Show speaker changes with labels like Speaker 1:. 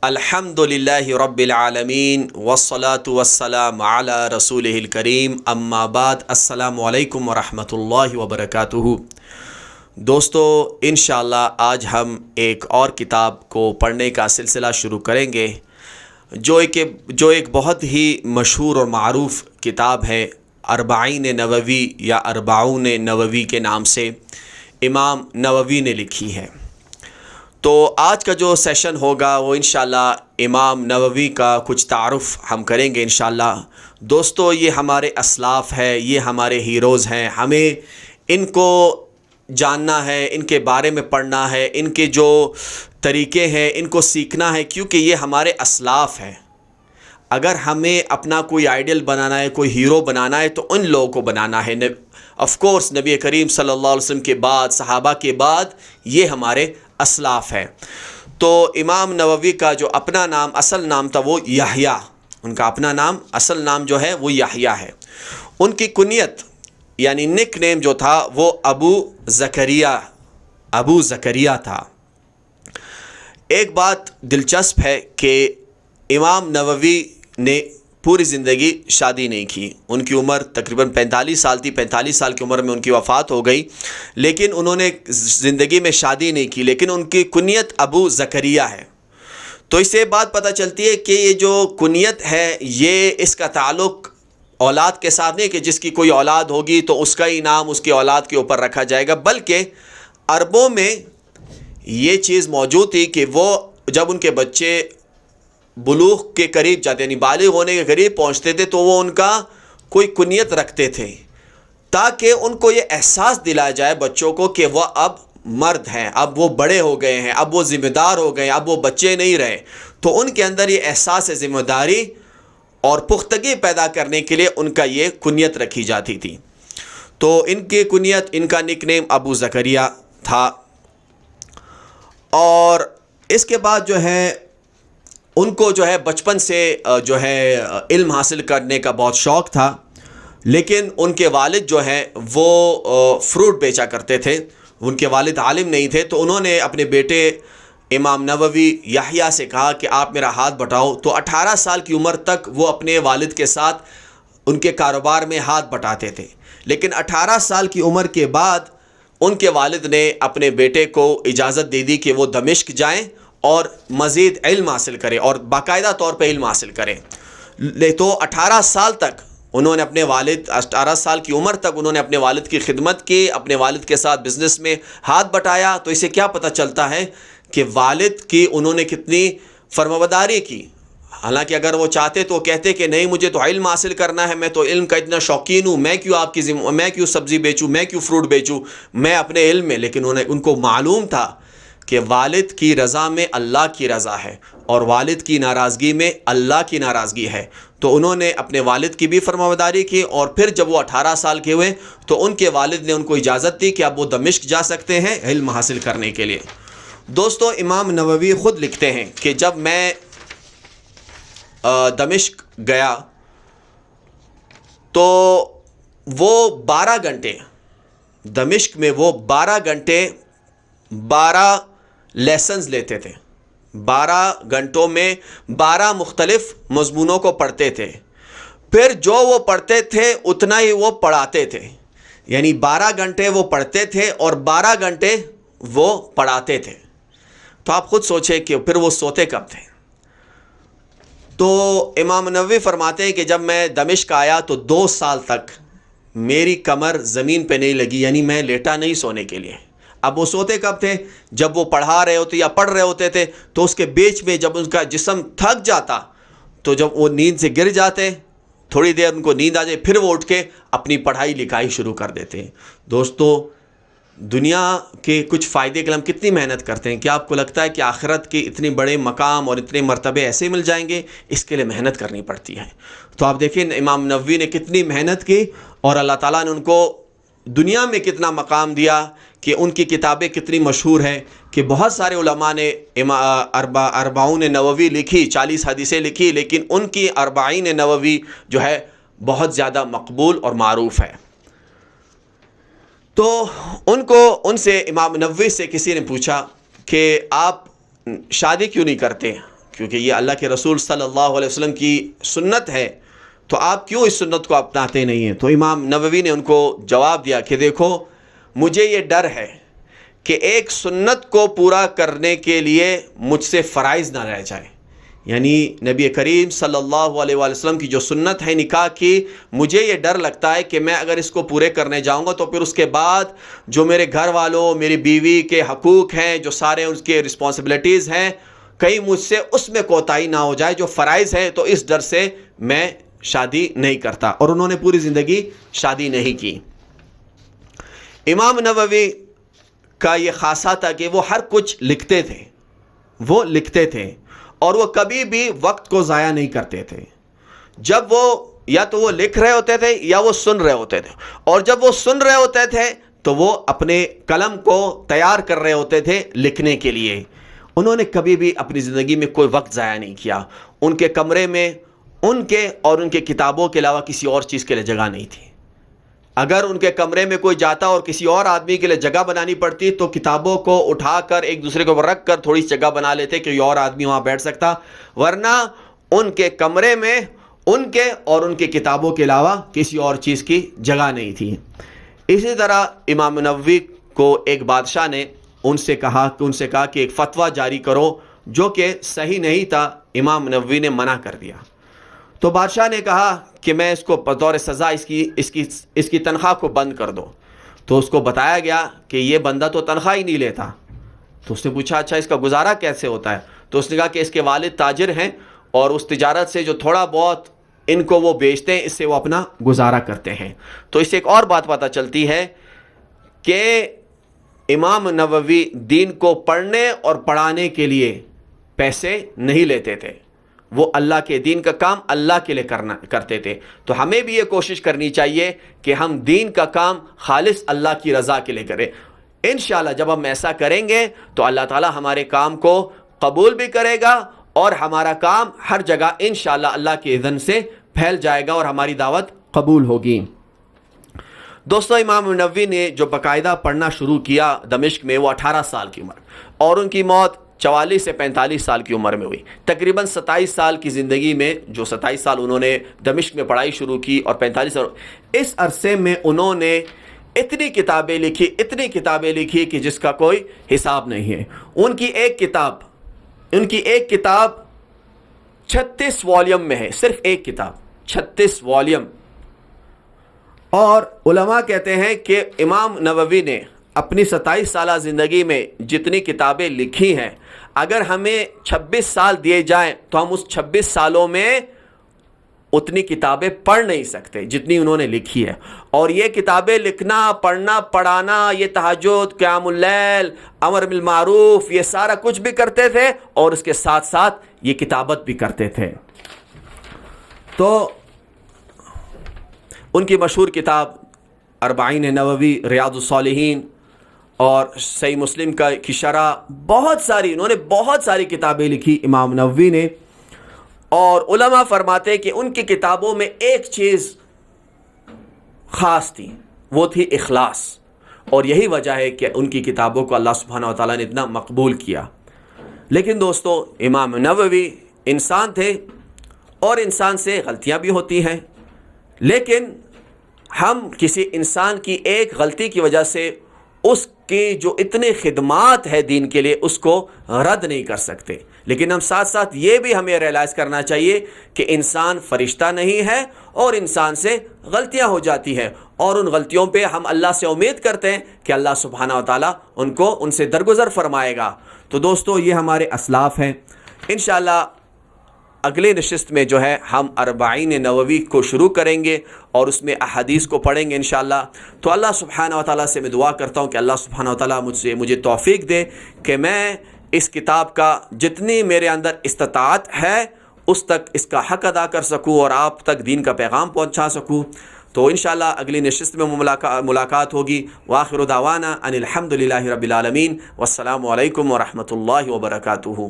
Speaker 1: الحمدللہ رب العالمین والصلاة والسلام علی رسولہ الکریم اما بعد السلام علیکم ورحمۃ اللہ وبرکاتہ۔ دوستو انشاءاللہ آج ہم ایک اور کتاب کو پڑھنے کا سلسلہ شروع کریں گے جو ایک بہت ہی مشہور اور معروف کتاب ہے، اربعین نووی یا اربعون نووی کے نام سے امام نووی نے لکھی ہے۔ تو آج کا جو سیشن ہوگا وہ انشاءاللہ امام نووی کا کچھ تعارف ہم کریں گے انشاءاللہ۔ دوستو یہ ہمارے اسلاف ہے، یہ ہمارے ہیروز ہیں، ہمیں ان کو جاننا ہے، ان کے بارے میں پڑھنا ہے، ان کے جو طریقے ہیں ان کو سیکھنا ہے، کیونکہ یہ ہمارے اسلاف ہیں۔ اگر ہمیں اپنا کوئی آئیڈیل بنانا ہے، کوئی ہیرو بنانا ہے تو ان لوگوں کو بنانا ہے۔ آف کورس نبی کریم صلی اللہ علیہ وسلم کے بعد، صحابہ کے بعد یہ ہمارے اسلاف ہے۔ تو امام نووی کا جو اپنا نام، اصل نام تھا وہ یحییٰ، ان کا اپنا نام، اصل نام جو ہے وہ یحییٰ ہے۔ ان کی کنیت یعنی نک نیم جو تھا وہ ابو زکریا تھا۔ ایک بات دلچسپ ہے کہ امام نووی نے پوری زندگی شادی نہیں کی۔ ان کی عمر تقریباً 45 سال تھی، 45 سال کی عمر میں ان کی وفات ہو گئی، لیکن انہوں نے زندگی میں شادی نہیں کی، لیکن ان کی کنیت ابو زکریا ہے۔ تو اس سے بات پتہ چلتی ہے کہ یہ جو کنیت ہے یہ اس کا تعلق اولاد کے ساتھ نہیں کہ جس کی کوئی اولاد ہوگی تو اس کا ہی نام اس کی اولاد کے اوپر رکھا جائے گا، بلکہ عربوں میں یہ چیز موجود تھی کہ وہ جب ان کے بچے بلوغ کے قریب جاتے یعنی بالغ ہونے کے قریب پہنچتے تھے تو وہ ان کا کوئی کنیت رکھتے تھے تاکہ ان کو یہ احساس دلایا جائے بچوں کو کہ وہ اب مرد ہیں، اب وہ بڑے ہو گئے ہیں، اب وہ ذمہ دار ہو گئے ہیں، اب وہ بچے نہیں رہے۔ تو ان کے اندر یہ احساس ذمہ داری اور پختگی پیدا کرنے کے لیے ان کا یہ کنیت رکھی جاتی تھی۔ تو ان کی کنیت، ان کا نک نیم ابو زکریا تھا۔ اور اس کے بعد جو ہے ان کو جو ہے بچپن سے جو ہے علم حاصل کرنے کا بہت شوق تھا، لیکن ان کے والد جو ہیں وہ فروٹ بیچا کرتے تھے، ان کے والد عالم نہیں تھے۔ تو انہوں نے اپنے بیٹے امام نووی یحییٰ سے کہا کہ آپ میرا ہاتھ بٹاؤ۔ تو 18 سال کی عمر تک وہ اپنے والد کے ساتھ ان کے کاروبار میں ہاتھ بٹاتے تھے، لیکن 18 سال کی عمر کے بعد ان کے والد نے اپنے بیٹے کو اجازت دے دی کہ وہ دمشق جائیں اور مزید علم حاصل کریں اور باقاعدہ طور پہ علم حاصل کریں۔ تو 18 سال تک انہوں نے 18 سال کی عمر تک انہوں نے اپنے والد کی خدمت کی، اپنے والد کے ساتھ بزنس میں ہاتھ بٹایا۔ تو اسے کیا پتہ چلتا ہے کہ والد کی انہوں نے کتنی فرمانبرداری کی۔ حالانکہ اگر وہ چاہتے تو کہتے کہ نہیں مجھے تو علم حاصل کرنا ہے، میں تو علم کا اتنا شوقین ہوں، میں کیوں سبزی بیچوں، میں کیوں فروٹ بیچوں، میں اپنے علم میں۔ لیکن ان کو معلوم تھا کہ والد کی رضا میں اللہ کی رضا ہے اور والد کی ناراضگی میں اللہ کی ناراضگی ہے۔ تو انہوں نے اپنے والد کی بھی فرمانبرداری کی، اور پھر جب وہ 18 سال کے ہوئے تو ان کے والد نے ان کو اجازت دی کہ اب وہ دمشق جا سکتے ہیں علم حاصل کرنے کے لیے۔ دوستو امام نووی خود لکھتے ہیں کہ جب میں دمشق گیا تو وہ 12 گھنٹے دمشق میں وہ 12 گھنٹے 12 لیسنز لیتے تھے۔ 12 گھنٹوں میں 12 مختلف مضمونوں کو پڑھتے تھے، پھر جو وہ پڑھتے تھے اتنا ہی وہ پڑھاتے تھے، یعنی 12 گھنٹے وہ پڑھتے تھے اور 12 گھنٹے وہ پڑھاتے تھے۔ تو آپ خود سوچیں کہ پھر وہ سوتے کب تھے۔ تو امام نووی فرماتے ہیں کہ جب میں دمشق آیا تو 2 سال تک میری کمر زمین پہ نہیں لگی، یعنی میں لیٹا نہیں سونے کے لیے۔ اب وہ سوتے کب تھے؟ جب وہ پڑھا رہے ہوتے یا پڑھ رہے ہوتے تھے تو اس کے بیچ میں جب ان کا جسم تھک جاتا تو جب وہ نیند سے گر جاتے، تھوڑی دیر ان کو نیند آ جائے، پھر وہ اٹھ کے اپنی پڑھائی لکھائی شروع کر دیتے ہیں۔ دوستو دنیا کے کچھ فائدے کے لیے ہم کتنی محنت کرتے ہیں، کیا آپ کو لگتا ہے کہ آخرت کے اتنے بڑے مقام اور اتنے مرتبے ایسے مل جائیں گے؟ اس کے لیے محنت کرنی پڑتی ہے۔ تو آپ دیکھیں امام نووی نے کتنی محنت کی اور اللہ تعالیٰ نے ان کو دنیا میں کتنا مقام دیا کہ ان کی کتابیں کتنی مشہور ہیں کہ بہت سارے علماء نے اربعون نووی لکھی، 40 حدیثیں لکھی، لیکن ان کی اربعین نووی جو ہے بہت زیادہ مقبول اور معروف ہے۔ تو ان سے امام نووی سے کسی نے پوچھا کہ آپ شادی کیوں نہیں کرتے، کیونکہ یہ اللہ کے رسول صلی اللہ علیہ وسلم کی سنت ہے، تو آپ کیوں اس سنت کو اپناتے نہیں ہیں؟ تو امام نووی نے ان کو جواب دیا کہ دیکھو، مجھے یہ ڈر ہے کہ ایک سنت کو پورا کرنے کے لیے مجھ سے فرائض نہ رہ جائے، یعنی نبی کریم صلی اللہ علیہ وآلہ وسلم کی جو سنت ہے نکاح کی، مجھے یہ ڈر لگتا ہے کہ میں اگر اس کو پورے کرنے جاؤں گا تو پھر اس کے بعد جو میرے گھر والوں، میری بیوی کے حقوق ہیں، جو سارے اس کے رسپانسبلٹیز ہیں، کہیں مجھ سے اس میں کوتاہی نہ ہو جائے جو فرائض ہے، تو اس ڈر سے میں شادی نہیں کرتا۔ اور انہوں نے پوری زندگی شادی نہیں کی۔ امام نووی کا یہ خاصہ تھا کہ وہ ہر کچھ لکھتے تھے اور وہ کبھی بھی وقت کو ضائع نہیں کرتے تھے۔ جب وہ یا تو وہ لکھ رہے ہوتے تھے یا وہ سن رہے ہوتے تھے، اور جب وہ سن رہے ہوتے تھے تو وہ اپنے قلم کو تیار کر رہے ہوتے تھے لکھنے کے لیے۔ انہوں نے کبھی بھی اپنی زندگی میں کوئی وقت ضائع نہیں کیا۔ ان کے کمرے میں ان کے اور ان کے کتابوں کے علاوہ کسی اور چیز کے لیے جگہ نہیں تھی۔ اگر ان کے کمرے میں کوئی جاتا اور کسی اور آدمی کے لیے جگہ بنانی پڑتی تو کتابوں کو اٹھا کر ایک دوسرے کے اوپر رکھ کر تھوڑی سی جگہ بنا لیتے کہ اور آدمی وہاں بیٹھ سکتا، ورنہ ان کے کمرے میں ان کے اور ان کے کتابوں کے علاوہ کسی اور چیز کی جگہ نہیں تھی۔ اسی طرح امام نووی کو ایک بادشاہ نے ان سے کہا کہ ایک فتویٰ جاری کرو، جو کہ صحیح نہیں تھا۔ امام نووی نے منع کر دیا۔ تو بادشاہ نے کہا کہ میں اس کو بطور سزا اس کی تنخواہ کو بند کر دو۔ تو اس کو بتایا گیا کہ یہ بندہ تو تنخواہ ہی نہیں لیتا۔ تو اس نے پوچھا اچھا اس کا گزارا کیسے ہوتا ہے؟ تو اس نے کہا کہ اس کے والد تاجر ہیں اور اس تجارت سے جو تھوڑا بہت ان کو وہ بیچتے ہیں، اس سے وہ اپنا گزارا کرتے ہیں۔ تو اس سے ایک اور بات پتہ چلتی ہے کہ امام نووی دین کو پڑھنے اور پڑھانے کے لیے پیسے نہیں لیتے تھے، وہ اللہ کے دین کا کام اللہ کے لیے کرتے تھے۔ تو ہمیں بھی یہ کوشش کرنی چاہیے کہ ہم دین کا کام خالص اللہ کی رضا کے لیے کریں۔ انشاءاللہ جب ہم ایسا کریں گے تو اللہ تعالی ہمارے کام کو قبول بھی کرے گا اور ہمارا کام ہر جگہ انشاءاللہ اللہ کے اذن سے پھیل جائے گا اور ہماری دعوت قبول ہوگی۔ دوستو، امام نووی نے جو باقاعدہ پڑھنا شروع کیا دمشق میں، وہ 18 سال کی عمر، اور ان کی موت 44 سے 45 سال کی عمر میں ہوئی۔ تقریباً 27 سال کی زندگی میں، جو 27 سال انہوں نے دمشق میں پڑھائی شروع کی اور 45 سال، اس عرصے میں انہوں نے اتنی کتابیں لکھی کہ جس کا کوئی حساب نہیں ہے۔ ان کی ایک کتاب 36 والیوم میں ہے، صرف ایک کتاب 36 والیوم۔ اور علماء کہتے ہیں کہ امام نووی نے اپنی 27 سالہ زندگی میں جتنی کتابیں لکھی ہیں، اگر ہمیں 26 سال دیے جائیں تو ہم اس 26 سالوں میں اتنی کتابیں پڑھ نہیں سکتے جتنی انہوں نے لکھی ہے۔ اور یہ کتابیں لکھنا، پڑھنا، پڑھانا، یہ تہجد، قیام اللیل، امر بالمعروف، یہ سارا کچھ بھی کرتے تھے اور اس کے ساتھ ساتھ یہ کتابت بھی کرتے تھے۔ تو ان کی مشہور کتاب 40 نووی، ریاض الصالحین اور صحیح مسلم کی شرح، انہوں نے بہت ساری کتابیں لکھی امام نووی نے۔ اور علماء فرماتے ہیں کہ ان کی کتابوں میں ایک چیز خاص تھی، وہ تھی اخلاص، اور یہی وجہ ہے کہ ان کی کتابوں کو اللہ سبحانہ وتعالیٰ نے اتنا مقبول کیا۔ لیکن دوستو، امام نووی انسان تھے اور انسان سے غلطیاں بھی ہوتی ہیں، لیکن ہم کسی انسان کی ایک غلطی کی وجہ سے اس کی جو اتنے خدمات ہے دین کے لیے اس کو رد نہیں کر سکتے۔ لیکن ہم ساتھ ساتھ یہ بھی ہمیں ریئلائز کرنا چاہیے کہ انسان فرشتہ نہیں ہے اور انسان سے غلطیاں ہو جاتی ہیں، اور ان غلطیوں پہ ہم اللہ سے امید کرتے ہیں کہ اللہ سبحانہ وتعالیٰ ان سے درگزر فرمائے گا۔ تو دوستو، یہ ہمارے اسلاف ہیں۔ انشاءاللہ اگلے نشست میں جو ہے ہم 40 نووی کو شروع کریں گے اور اس میں احادیث کو پڑھیں گے انشاءاللہ۔ تو اللہ سبحانہ وتعالیٰ سے میں دعا کرتا ہوں کہ اللہ سبحانہ وتعالیٰ مجھے توفیق دے کہ میں اس کتاب کا جتنی میرے اندر استطاعت ہے اس تک اس کا حق ادا کر سکوں اور آپ تک دین کا پیغام پہنچا سکوں۔ تو انشاءاللہ اگلی نشست میں ملاقات ہوگی۔ وآخر دعوانا ان الحمد للہ رب العالمین، والسلام علیکم ورحمۃ اللہ وبرکاتہ۔